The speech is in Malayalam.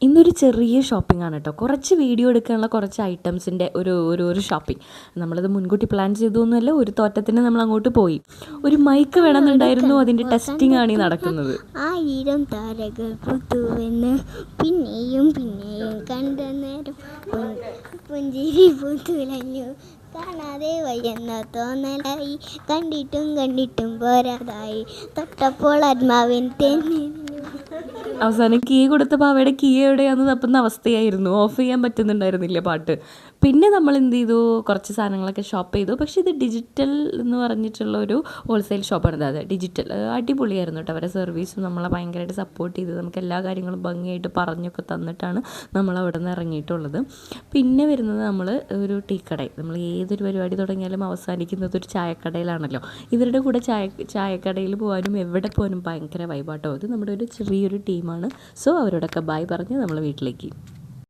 ഇന്നൊരു ചെറിയ ഷോപ്പിംഗ് ആണ് കേട്ടോ. കുറച്ച് വീഡിയോ എടുക്കാനുള്ള കുറച്ച് ഐറ്റംസിൻ്റെ ഒരു ഷോപ്പിംഗ്. നമ്മളത് മുൻകൂട്ടി പ്ലാൻ ചെയ്തൊന്നുമല്ല, ഒരു തോറ്റത്തിന് നമ്മൾ അങ്ങോട്ട് പോയി. ഒരു മൈക്ക് വേണമെന്നുണ്ടായിരുന്നു, അതിൻ്റെ ടെസ്റ്റിംഗ് ആണ് ഈ നടക്കുന്നത്. 1000 താരകൾ പുത്തുവെന്ന് പിന്നെയും പിന്നെയും കണ്ട നേരം പുഞ്ചിരി പൂത്തുലഞ്ഞു, കാണാതെ വയ്യെന്ന തോന്നലായി, കണ്ടിട്ടും കണ്ടിട്ടും പോരാതായി, തൊട്ടപ്പോൾ ആത്മാവിൻ തെന്നി. അവസാനം കീ കൊടുത്തപ്പോൾ അവയുടെ കീ എവിടെയാണെന്ന് തപ്പുന്ന അവസ്ഥയായിരുന്നു. ഓഫ് ചെയ്യാൻ പറ്റുന്നുണ്ടായിരുന്നില്ല പാട്ട്. പിന്നെ നമ്മൾ എന്ത് ചെയ്തു, കുറച്ച് സാധനങ്ങളൊക്കെ ഷോപ്പ് ചെയ്തു. പക്ഷേ ഇത് ഡിജിറ്റൽ എന്ന് പറഞ്ഞിട്ടുള്ള ഒരു ഹോൾസെയിൽ ഷോപ്പാണ്. അതെ, ഡിജിറ്റൽ. അടിപൊളിയായിരുന്നു കേട്ടോ. അവരുടെ സർവീസും നമ്മളെ ഭയങ്കരമായിട്ട് സപ്പോർട്ട് ചെയ്ത് നമുക്ക് എല്ലാ കാര്യങ്ങളും ഭംഗിയായിട്ട് പറഞ്ഞൊക്കെ തന്നിട്ടാണ് നമ്മൾ അവിടെ നിന്ന് ഇറങ്ങിയിട്ടുള്ളത്. പിന്നെ വരുന്നത് നമ്മൾ ഒരു ടീ കടയിൽ. നമ്മൾ ഏതൊരു പരിപാടി തുടങ്ങിയാലും അവസാനിക്കുന്നത് ഒരു ചായക്കടയിലാണല്ലോ. ഇവരുടെ കൂടെ ചായക്കടയിൽ പോകാനും എവിടെ പോകാനും ഭയങ്കര വൈബാട്ടോ. ഇത് നമ്മുടെ ഒരു ചെറിയൊരു ടീമാണ്. സോ അവരോടൊക്കെ ബൈ പറഞ്ഞ് നമ്മൾ വീട്ടിലേക്ക്.